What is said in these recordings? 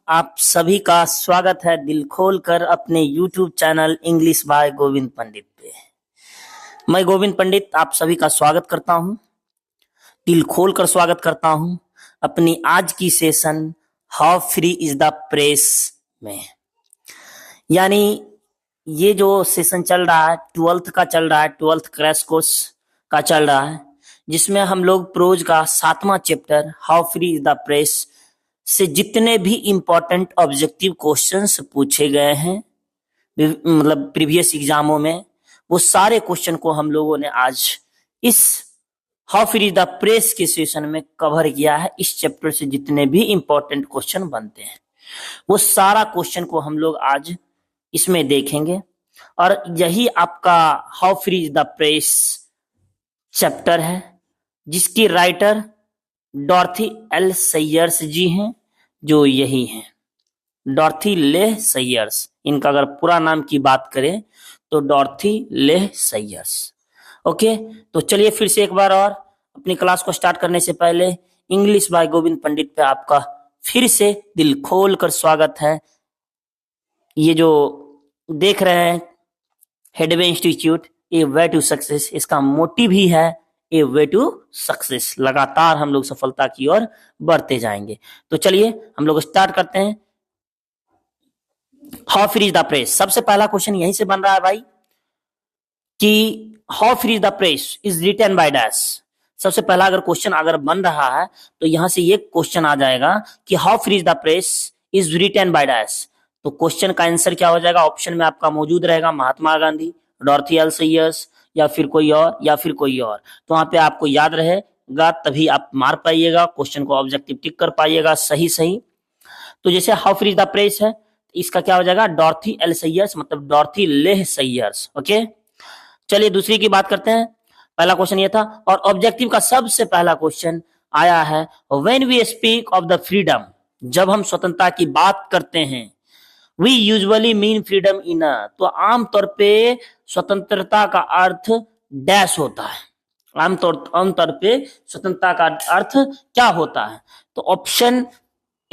आप सभी का स्वागत है दिल खोल कर अपने YouTube channel English by Govind Pandit पे। मैं गोविंद पंडित आप सभी का स्वागत करता हूं, दिल खोल कर स्वागत करता हूं अपनी आज की session how free is the press में। यानी ये जो सेशन चल रहा है 12th का चल रहा है, 12th क्रैश कोर्स का चल रहा है, जिसमें हम लोग प्रोज का 7वां chapter how free is the press से जितने भी इंपॉर्टेंट ऑब्जेक्टिव क्वेश्चंस पूछे गए हैं मतलब प्रीवियस एग्जामों में, वो सारे क्वेश्चन को हम लोगों ने आज इस हाउ फ्री द प्रेस के सेशन में कवर किया है। इस चैप्टर से जितने भी इंपॉर्टेंट क्वेश्चन बनते हैं वो सारा क्वेश्चन को हम लोग आज इसमें देखेंगे। और यही आपका how free the press chapter है, जिसकी राइटर डॉर्थी एल सैयर्स जी हैं, जो यही हैं डॉर्थी ले सैयर्स। इनका अगर पूरा नाम की बात करें तो डॉर्थी ले सैयर्स। ओके, तो चलिए फिर से एक बार और अपनी क्लास को स्टार्ट करने से पहले इंग्लिश बाय गोविंद पंडित पे आपका फिर से दिल खोल कर स्वागत है। ये जो देख रहे हैं Headway Institute a way to success, इसका मोटिव ही है ए वे टू सक्सेस। लगातार हम लोग सफलता की ओर बढ़ते जाएंगे। तो चलिए हम लोग स्टार्ट करते हैं। How free is the press, सबसे पहला क्वेश्चन यहीं से बन रहा है भाई कि how free is the press is written by dash. सबसे पहला अगर क्वेश्चन अगर बन रहा है तो यहां से ये क्वेश्चन आ जाएगा कि how free is the press is written by dash. तो क्वेश्चन का आंसर क्या हो जाएगा? ऑप्शन में आपका मौजूद रहेगा महात्मा गांधी, डॉर्थी एल सैयर्स या फिर कोई और। तो वहां पे आपको याद रहेगा, तभी आप मार पाइएगा, क्वेश्चन को ऑब्जेक्टिव टिक कर पाइएगा सही। तो जैसे how free is the press है, इसका क्या हो जाएगा? डॉर्थी एल सैयर्स, मतलब डॉर्थी लेह सैयर्स। ओके, चलिए दूसरी की बात करते हैं। पहला क्वेश्चन ये था, और ऑब्जेक्टिव का सबसे पहला क्वेश्चन आया है when we speak of the freedom, जब हम स्वतंत्रता की बात करते हैं, we usually mean freedom in, तो आमतौर पे स्वतंत्रता का अर्थ डैश होता है। आमतौर पे स्वतंत्रता का अर्थ क्या होता है? तो ऑप्शन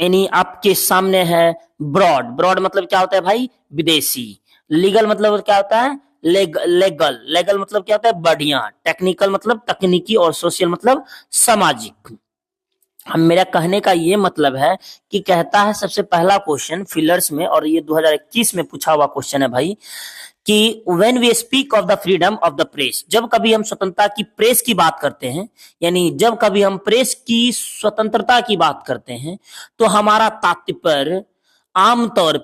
यानी आपके सामने है ब्रॉड मतलब क्या होता है भाई? विदेशी। लीगल मतलब क्या होता है? लेगल मतलब क्या होता है? बढ़िया। टेक्निकल मतलब तकनीकी, और सोशल मतलब सामाजिक। हम मेरा कहने का ये मतलब है कि कहता है सबसे पहला क्वेश्चन फिलर्स में, और ये 2021 में पूछा हुआ क्वेश्चन है भाई, कि when we speak of the freedom of the press, जब कभी हम स्वतंत्रता की प्रेस की बात करते हैं, यानी जब कभी हम प्रेस की स्वतंत्रता की बात करते हैं, तो हमारा तात्पर्य आमतौर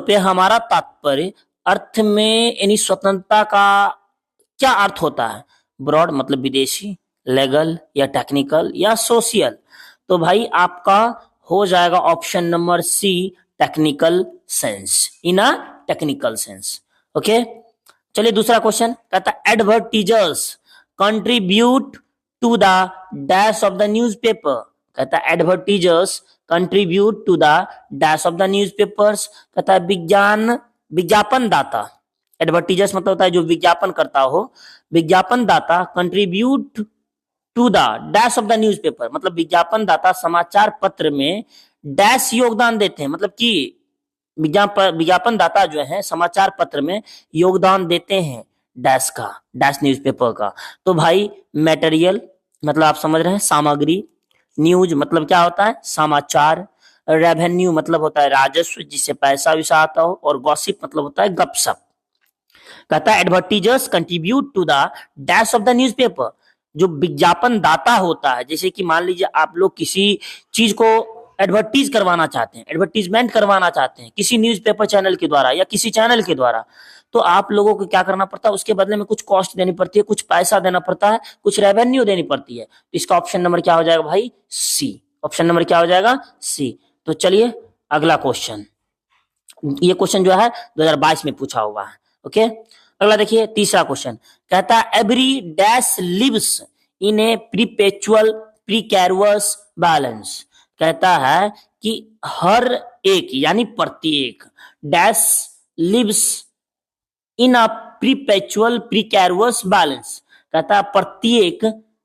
पे हमारा तात्पर्य अर्थ में यानी स्वतंत्रता का क्या अर्थ होता है? ब्रॉड मतलब विदेशी, लेगल या टेक्निकल या सोशल। तो भाई आपका हो जाएगा option number C, technical sense, in a technical sense. Okay, चलिए दूसरा क्वेश्चन कहता है advertisers contribute to the dash of the newspaper. कहता है advertisers contribute to the dash of the newspapers. कहता है विज्ञापन दाता, एडवर्टीजर्स मतलब होता है जो विज्ञापन करता हो, विज्ञापन दाता contribute to the dash of the newspaper, मतलब विज्ञापन दाता समाचार पत्र में डैश योगदान देते हैं, मतलब कि विज्ञापन दाता जो है समाचार पत्र में योगदान देते हैं डैश का, डैश न्यूज़पेपर का। तो भाई मटेरियल मतलब आप समझ रहे हैं सामग्री, न्यूज मतलब क्या होता है? समाचार, रेवेन्यू मतलब होता है राजस्व जिससे पैसा वैसा आता हो, और गॉसिप मतलब होता है गपशप। कहता है advertisers contribute to the dash of the newspaper, जो विज्ञापन दाता होता है, जैसे कि मान लीजिए आप लोग किसी चीज को एडवर्टीज करवाना चाहते हैं, एडवर्टीजमेंट करवाना चाहते हैं किसी न्यूज़पेपर चैनल के द्वारा या किसी चैनल के द्वारा, तो आप लोगों को क्या करना पड़ता है? उसके बदले में कुछ कॉस्ट देनी पड़ती है, कुछ पैसा देना पड़ता है, कुछ रेवेन्यू देनी पड़ती है। तो इसका ऑप्शन नंबर क्या हो जाएगा भाई? सी। ऑप्शन नंबर क्या हो जाएगा? सी। तो चलिए अगला क्वेश्चन, ये क्वेश्चन जो है 2022 में पूछा हुआ है। ओके, अगला देखिए तीसरा क्वेश्चन कहता है every dash lives in a perpetual precarious balance. कहता है कि हर एक यानी प्रत्येक dash lives in a perpetual precarious balance. कहता है प्रत्येक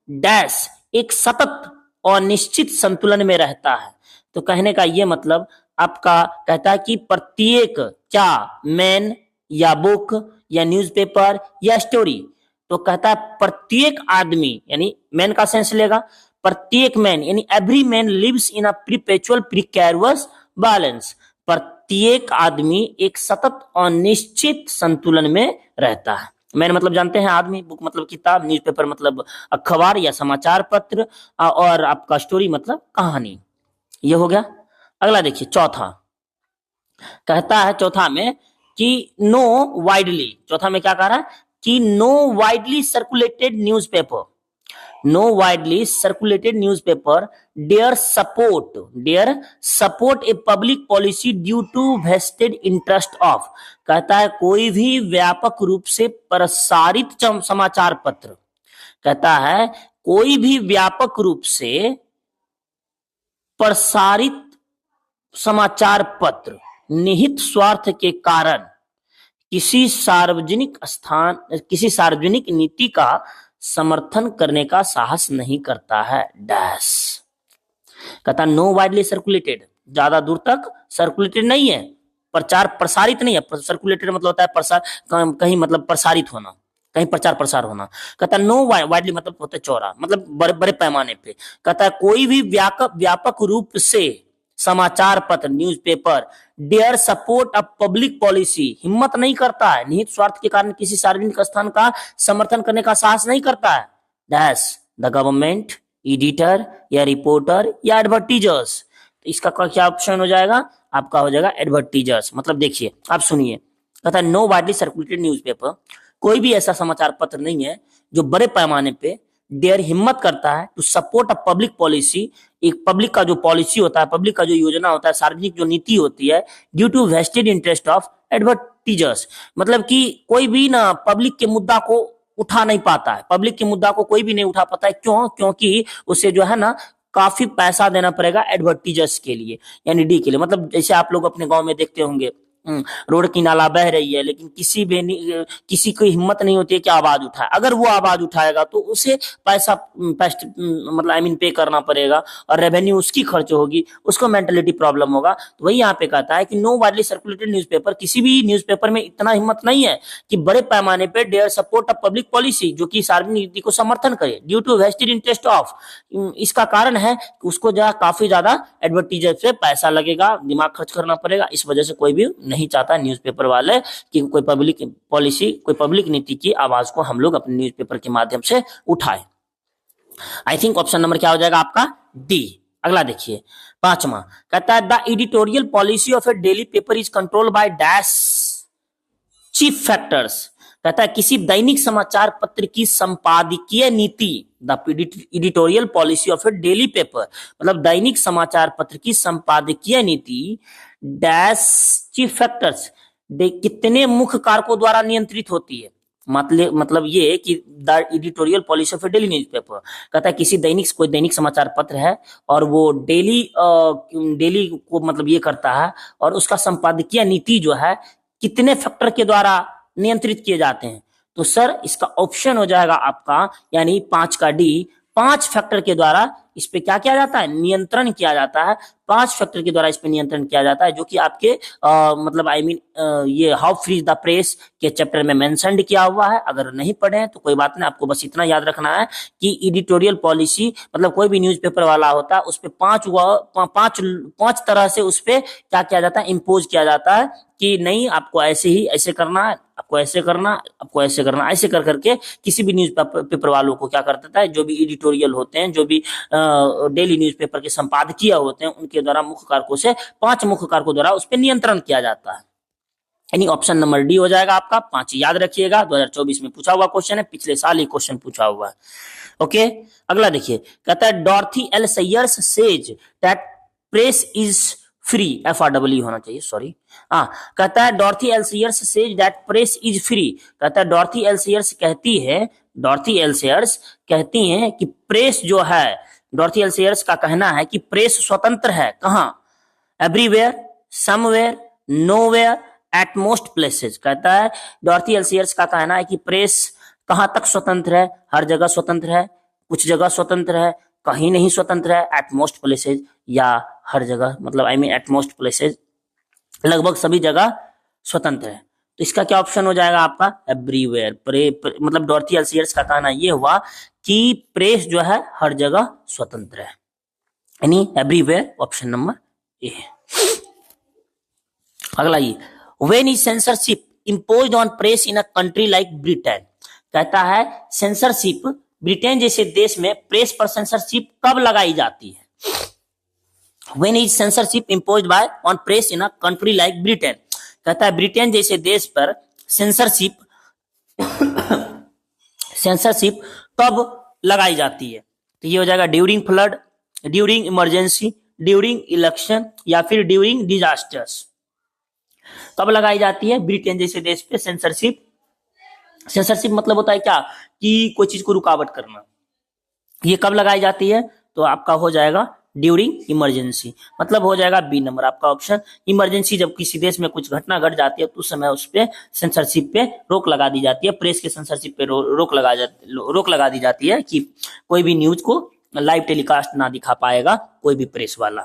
डैश एक सतत अनिश्चित संतुलन में रहता है। तो कहने का ये मतलब आपका कहता है कि प्रत्येक क्या मैन या बुक या न्यूज़पेपर या स्टोरी, तो कहता है प्रत्येक आदमी, यानी मैन का सेंस लेगा, प्रत्येक मैन यानी every man lives in a perpetual precarious balance, प्रत्येक आदमी एक सतत अनिश्चित संतुलन में रहता है। मैन मतलब जानते हैं आदमी, बुक मतलब किताब, न्यूज़पेपर मतलब अखबार या समाचार पत्र, और आपका स्टोरी मतलब कहानी। ये हो गया। अगला देखिए चौथा, कहता है चौथा में कि नो वाइडली, चौथा में क्या कह रहा है कि no widely circulated newspaper, no widely circulated newspaper dare support a public policy due to vested interest of, कहता है कोई भी व्यापक रूप से प्रसारित समाचार पत्र, कहता है कोई भी व्यापक रूप से प्रसारित समाचार पत्र निहित स्वार्थ के कारण किसी सार्वजनिक नीति का समर्थन करने का साहस नहीं करता है। डैश, कहता नो वाइडली सर्कुलेटेड, ज्यादा दूर तक सर्कुलेटेड नहीं है, प्रसारित नहीं है। सर्कुलेटेड मतलब होता है प्रसार, कहीं मतलब प्रसारित होना, कहीं प्रचार प्रसार होना। कहता है नो वाइडली मतलब होता है चौड़ा, मतलब बड़े बड़े पैमाने पे। कहता है कोई भी व्यापक रूप से समाचार पत्र newspaper dare support a public policy, हिम्मत नहीं करता है, निहित स्वार्थ के कारण किसी सार्वजनिक स्थान का समर्थन करने का साहस नहीं करता है। डैश द गवर्नमेंट, एडिटर या रिपोर्टर या एडवर्टीजर्स, तो इसका क्या ऑप्शन हो जाएगा आपका, हो जाएगा एडवर्टीजर्स। मतलब देखिए आप सुनिए, कहता है नो वाइडली सर्कुलेटेड न्यूज़पेपर, कोई भी ऐसा समाचार पत्र नहीं है जो बड़े पैमाने पे डेयर हिम्मत करता है to support a public policy, एक पब्लिक का जो पॉलिसी होता है, पब्लिक का जो योजना होता है, सार्वजनिक जो नीति होती है, due to vested interest of advertisers, मतलब कि कोई भी ना पब्लिक के मुद्दा को उठा नहीं पाता है, पब्लिक के मुद्दा को कोई भी नहीं उठा पाता है। क्यों? क्योंकि उसे जो है ना काफी पैसा देना पड़ेगा एडवर्टीजर्स के लिए, यानी डी के लिए। मतलब जैसे आप लोग अपने गांव में देखते होंगे, रोड की नाला बह रही है, लेकिन किसी को हिम्मत नहीं होती है कि आवाज उठाए। अगर वो आवाज उठाएगा तो उसे पैसा मतलब पे करना पड़ेगा, और रेवेन्यू उसकी खर्च होगी, उसको मेंटलिटी प्रॉब्लम होगा। तो वही यहाँ पे कहता है कि नो वाइडली सर्कुलेटेड न्यूज़पेपर, किसी भी न्यूज़पेपर में इतना हिम्मत नहीं है कि बड़े पैमाने पे dare support a public policy, जो कि सार्वजनिक नीति को समर्थन करे, due to vested interest of, इसका कारण है कि उसको काफी ज्यादा एडवर्टीजर से पैसा लगेगा, दिमाग खर्च करना पड़ेगा। इस वजह से कोई भी नहीं चाहता न्यूज़पेपर वाले कि कोई पब्लिक पॉलिसी, कोई पब्लिक नीति की आवाज को हम लोग अपने न्यूज़पेपर के माध्यम से उठाए। आई थिंक ऑप्शन नंबर क्या हो जाएगा आपका, डी। अगला देखिए पांचवा, कहता है the editorial policy of A daily paper is controlled by dash chief factors, कहता है किसी दैनिक समाचार पत्र की संपादकीय नीति, the editorial policy of A daily paper, मतलब दैनिक समाचार पत्र की संपादकीय नीति डैश चीफ फैक्टर्स, कितने मुख्य कारकों द्वारा नियंत्रित होती है। मतलब ये कि the editorial policy of A daily newspaper, कहता है किसी कोई दैनिक समाचार पत्र है और वो डेली को मतलब ये करता है, और उसका संपादकीय नीति जो है कितने फैक्टर के द्वारा नियंत्रित किए जाते हैं। तो सर इसका ऑप्शन हो जाएगा आपका, यानी 5 का डी, 5 फैक्टर के द्वारा इस पे क्या किया जाता है, नियंत्रण किया जाता है। 5 फैक्टर के द्वारा इस पे नियंत्रण किया जाता है, जो कि आपके मतलब ये how free is the press के चैप्टर में मेंशन्ड किया हुआ है। अगर नहीं पढ़े हैं तो कोई बात नहीं, आपको बस इतना याद रखना है कि एडिटोरियल पॉलिसी मतलब कोई भी न्यूज़पेपर वाला होता है, उस पे 5 तरह से उस पे क्या किया जाता है, इम्पोज किया जाता है कि नहीं आपको ऐसे करना है, आपको ऐसे करना, आपको ऐसे करना, ऐसे कर करके किसी भी न्यूज पेपर वालों को क्या कर देता है, जो भी एडिटोरियल होते हैं, जो भी डेली न्यूज़पेपर के संपादकीय होते हैं, उनके द्वारा मुख्य कारकों से 5 मुख्य कारकों द्वारा उस पर नियंत्रण किया जाता है। यानी ऑप्शन नंबर डी हो जाएगा आपका 5। याद रखिएगा 2024 में पूछा हुआ क्वेश्चन है, पिछले साल ही क्वेश्चन पूछा हुआ है। ओके, अगला देखिए, कहता है Dorothy L Sayers says that press is free, FREE होना चाहिए, सॉरी। कहता है Dorothy L Sayers says that press is free, कहता है डॉर्थी एल सेयर्स कहती हैं कि प्रेस जो है, डॉर्थी एल सेयर्स का कहना है कि प्रेस स्वतंत्र है। कहां? Everywhere, somewhere, nowhere, at most places. कहता है डॉर्थी एल सेयर्स का कहना है कि प्रेस कहां तक स्वतंत्र है, हर जगह स्वतंत्र है, कुछ जगह स्वतंत्र है, कहीं नहीं स्वतंत्र है, एट मोस्ट प्लेसेज, या हर जगह, मतलब I mean at most places, लगभग सभी जगह स्वतंत्र है। तो इसका क्या ऑप्शन हो जाएगा आपका? एवरीवेयर। मतलब डॉर्थी एल्सियर्स का कहना ये हुआ कि प्रेस जो है हर जगह स्वतंत्र है, यानी एवरीवेयर ऑप्शन नंबर ए है। अगला ये, when is censorship imposed on press in a country like Britain, कहता है सेंसरशिप ब्रिटेन जैसे देश में प्रेस पर सेंसरशिप कब लगाई जाती है? When is censorship imposed by on press in a country like Britain, कहता है ब्रिटेन जैसे देश पर सेंसरशिप कब लगाई जाती है? तो ये हो जाएगा during flood, during emergency, during election, या फिर ड्यूरिंग डिजास्टर्स। कब लगाई जाती है ब्रिटेन जैसे देश पे सेंसरशिप? सेंसरशिप मतलब होता है क्या कि कोई चीज को रुकावट करना। ये कब लगाई जाती है? तो आपका हो जाएगा ड्यूरिंग इमरजेंसी, मतलब हो जाएगा बी नंबर आपका ऑप्शन। इमरजेंसी, जब किसी देश में कुछ घटना घट जाती है तो उस समय उस पे सेंसरशिप पे रोक लगा दी जाती है, प्रेस के सेंसरशिप पे रोक लगा दी जाती है कि कोई भी न्यूज को लाइव टेलीकास्ट ना दिखा पाएगा कोई भी प्रेस वाला।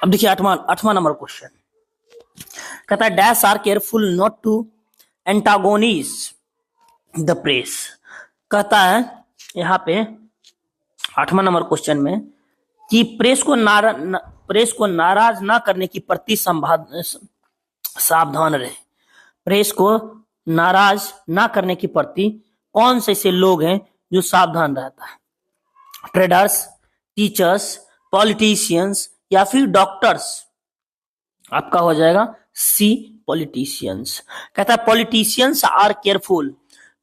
अब देखिए आठवां नंबर क्वेश्चन, कहता है dash are careful not to antagonise the press. कहता है यहाँ पे 8वां नंबर क्वेश्चन में कि प्रेस को नाराज ना करने की प्रति सावधान रहे। प्रेस को नाराज ना करने की प्रति कौन से ऐसे लोग हैं जो सावधान रहता है? ट्रेडर्स, टीचर्स, पॉलिटिशियंस, या फिर डॉक्टर्स। आपका हो जाएगा सी पॉलिटिशियंस। कहता है पॉलिटिशियंस आर केयरफुल,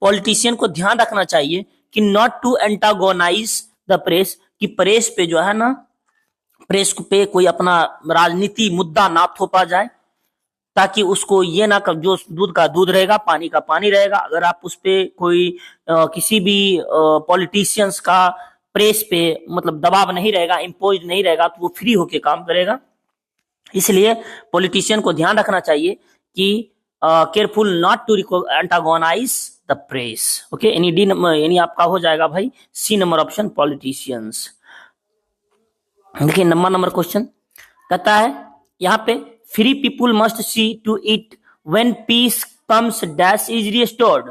पॉलिटिशियन को ध्यान रखना चाहिए कि not to antagonise the press, कि प्रेस पे जो है ना, प्रेस पे कोई अपना राजनीति मुद्दा ना थोपा जाए, ताकि उसको ये ना कर, जो दूध का दूध रहेगा पानी का पानी रहेगा। अगर आप उस पे कोई किसी भी पॉलिटिशियंस का प्रेस पे मतलब दबाव नहीं रहेगा, इम्पोज नहीं रहेगा, तो वो फ्री होके काम करेगा। इसलिए पॉलिटिशियन को ध्यान रखना चाहिए कि careful not to antagonise the press. Okay, यानी आपका हो जाएगा भाई सी नंबर ऑप्शन, पॉलिटिशियंस। देखिए नंबर क्वेश्चन कहता है यहाँ पे free people must see to it when peace comes dash is restored.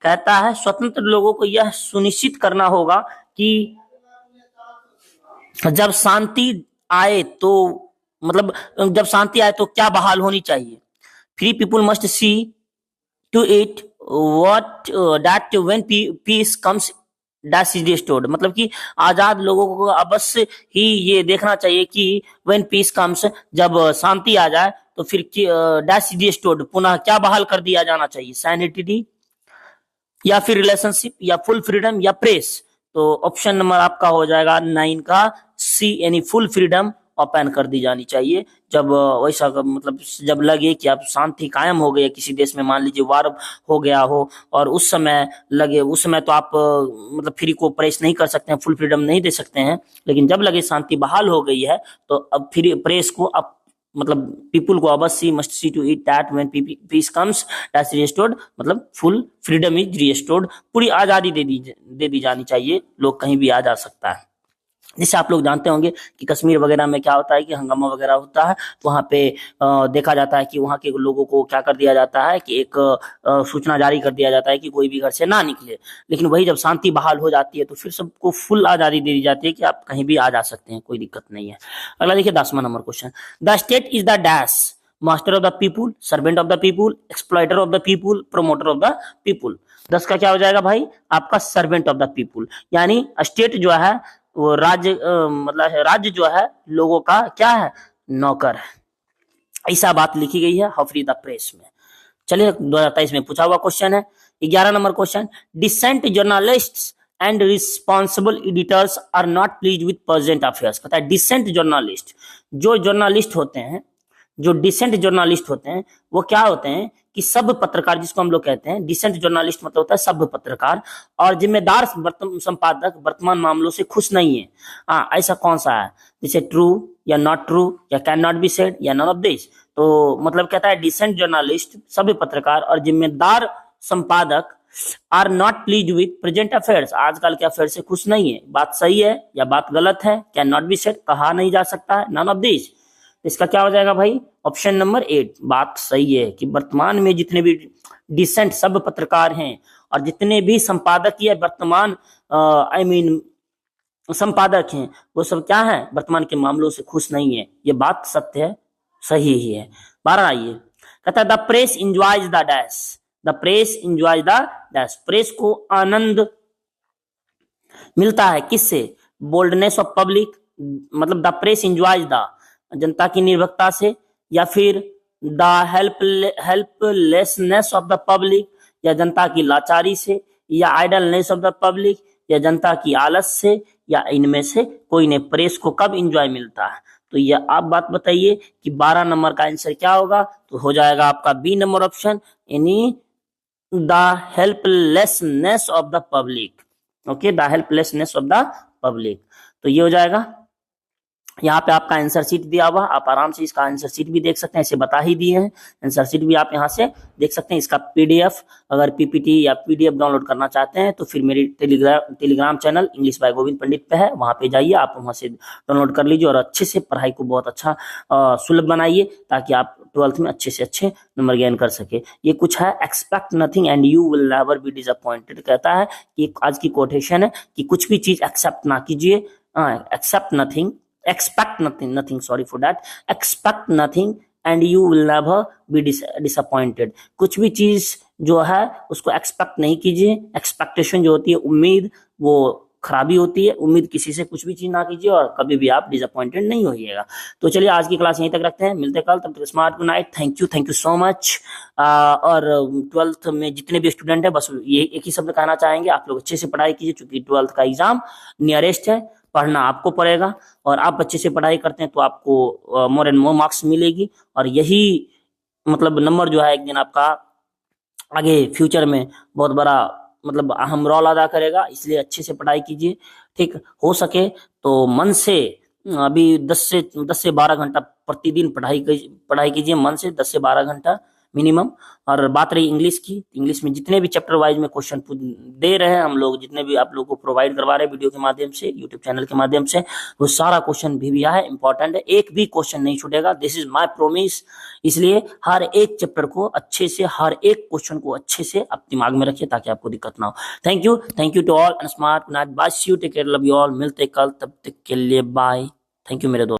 कहता है स्वतंत्र लोगों को यह सुनिश्चित करना होगा कि जब शांति आए तो, मतलब जब शांति आए तो क्या बहाल होनी चाहिए? Free people must see to it what that when peace comes dash is restored, मतलब कि आजाद लोगों को अवश्य ही ये देखना चाहिए कि when peace comes, जब शांति आ जाए तो फिर dash is restored, पुनः क्या बहाल कर दिया जाना चाहिए? सैनिटी, या फिर रिलेशनशिप, या फुल फ्रीडम, या प्रेस। तो ऑप्शन नंबर आपका हो जाएगा 9 का सी, यानी फुल फ्रीडम ओपन कर दी जानी चाहिए। जब वैसा मतलब जब लगे कि अब शांति कायम हो गई किसी देश में, मान लीजिए वार हो गया हो, और उस समय लगे, उस समय तो आप मतलब फ्री को प्रेस नहीं कर सकते हैं, फुल फ्रीडम नहीं दे सकते हैं, लेकिन जब लगे शांति बहाल हो गई है तो अब फ्री प्रेस को अब मतलब पीपुल को अवश्य must see to it that when peace comes that's restored, मतलब फुल फ्रीडम इज रिस्टोर्ड, पूरी आजादी दे दी जानी चाहिए, लोग कहीं भी आ जा सकता है। जैसे आप लोग जानते होंगे कि कश्मीर वगैरह में क्या होता है कि हंगामा वगैरह होता है, वहां पे देखा जाता है कि वहां के लोगों को क्या कर दिया जाता है कि एक सूचना जारी कर दिया जाता है कि कोई भी घर से ना निकले, लेकिन वही जब शांति बहाल हो जाती है तो फिर सबको फुल आजादी दे दी जाती है कि आप कहीं भी आ जा सकते हैं, कोई दिक्कत नहीं है। अगला देखिए 10वां number question, the state is the dash master of the people, servant of the people, exploiter of the people, promoter of the people. 10 का क्या हो जाएगा भाई? आपका सर्वेंट ऑफ द पीपुल, यानी स्टेट जो है वो राज्य मतलब राज्य जो है लोगों का क्या है? नौकर है। ऐसा बात लिखी गई है हफरी द प्रेस में। चलिए 2023 में पूछा हुआ क्वेश्चन है। 11 number question, decent journalists and responsible editors are not please with present affairs. कहता है डिसेंट जर्नलिस्ट, जो जर्नलिस्ट होते हैं, जो डिसेंट जर्नलिस्ट होते हैं, वो क्या होते हैं कि सब पत्रकार, जिसको हम लोग कहते हैं डिसेंट जर्नलिस्ट, मतलब होता है सब पत्रकार, और जिम्मेदार संपादक वर्तमान मामलों से खुश नहीं है। हाँ, ऐसा कौन सा है? जैसे ट्रू या नॉट ट्रू या कैन नॉट बी सेड या नॉन ऑफ दिस। तो मतलब कहता है डिसेंट जर्नलिस्ट, सभी पत्रकार और जिम्मेदार संपादक are not please with present affairs, आजकल के अफेयर से खुश नहीं है। बात सही है या बात गलत है? कैन नॉट बी सेड, कहा नहीं जा सकता है। नन ऑफ दिस, इसका क्या हो जाएगा भाई? ऑप्शन नंबर 8 बात सही है कि वर्तमान में जितने भी डिसेंट सब पत्रकार हैं और जितने भी संपादक या वर्तमान संपादक हैं, वो सब क्या है? वर्तमान के मामलों से खुश नहीं है। ये बात सत्य है, सही ही है। 12 आइए, कहता है the press enjoys the dash, the press enjoys the dash, press को आनंद मिलता है किससे? बोल्डनेस ऑफ पब्लिक, मतलब द प्रेस इंजॉयज द, जनता की निर्भीकता से, या फिर the helplessness of the public, या जनता की लाचारी से, या आइडलनेस ऑफ द पब्लिक, या जनता की आलस से, या इनमें से कोई ने प्रेस को कब इंजॉय मिलता है? तो ये आप बात बताइए कि 12 नंबर का आंसर क्या होगा? तो हो जाएगा आपका बी नंबर ऑप्शन, यानी the helplessness of the public. Okay, the helplessness of the public. तो ये हो जाएगा। यहाँ पे आपका आंसर शीट दिया हुआ, आप आराम से इसका आंसर शीट भी देख सकते हैं, इसे बता ही दिए हैं। आंसर शीट भी आप यहाँ से देख सकते हैं। इसका पीडीएफ, अगर पीपीटी या पीडीएफ डाउनलोड करना चाहते हैं तो फिर मेरी Telegram channel English by Govind Pandit पे है, वहां पे जाइए, आप वहां से डाउनलोड कर लीजिए और अच्छे से पढ़ाई को बहुत अच्छा सुलभ बनाइए, ताकि आप 12th में अच्छे से अच्छे नंबर गेन कर सके। ये कुछ है, expect nothing and you will never be disappointed, कहता है कि आज की कोटेशन है कि कुछ भी चीज एक्सेप्ट ना कीजिए, except nothing, expect nothing, sorry for that, expect nothing and you will never be disappointed। कुछ भी चीज जो है उसको एक्सपेक्ट नहीं कीजिए। एक्सपेक्टेशन जो होती है, उम्मीद, वो खराबी होती है। उम्मीद किसी से कुछ भी चीज ना कीजिए और कभी भी आप डिसअपॉइंटेड नहीं होइएगा। तो चलिए आज की क्लास यहीं तक रखते हैं, मिलते कल, तब तक smart good night, thank you so much. और 12th में जितने भी स्टूडेंट है, बस ये एक ही शब्द कहना चाहेंगे, आप लोग अच्छे से पढ़ाई कीजिए, क्योंकि 12th का एग्जाम नियरेस्ट है, पढ़ना आपको पड़ेगा, और आप अच्छे से पढ़ाई करते हैं तो आपको मोर एंड मोर मार्क्स मिलेगी, और यही मतलब नंबर जो है एक दिन आपका आगे फ्यूचर में बहुत बड़ा मतलब अहम रोल अदा करेगा। इसलिए अच्छे से पढ़ाई कीजिए, ठीक, हो सके तो मन से, अभी 10 से 12 घंटा प्रतिदिन पढ़ाई कीजिए, मन से 10 से 12 घंटा मिनिमम। और बात रही इंग्लिश की, इंग्लिश में जितने भी चैप्टर वाइज में क्वेश्चन दे रहे हैं हम लोग, जितने भी आप लोगों को प्रोवाइड करवा रहे हैं वीडियो के माध्यम से, यूट्यूब चैनल के माध्यम से, वो सारा क्वेश्चन भी है, इंपॉर्टेंट है, एक भी क्वेश्चन नहीं छूटेगा, दिस इज माय प्रॉमिस। इसलिए हर एक चैप्टर को अच्छे से, हर एक क्वेश्चन को अच्छे से आप दिमाग में रखिए, ताकि आपको दिक्कत ना हो। Thank you to all and smart night, bye, see you, take care, love you all, मिलते कल, तब तक के लिए बाय, थैंक यू मेरे दोस्त।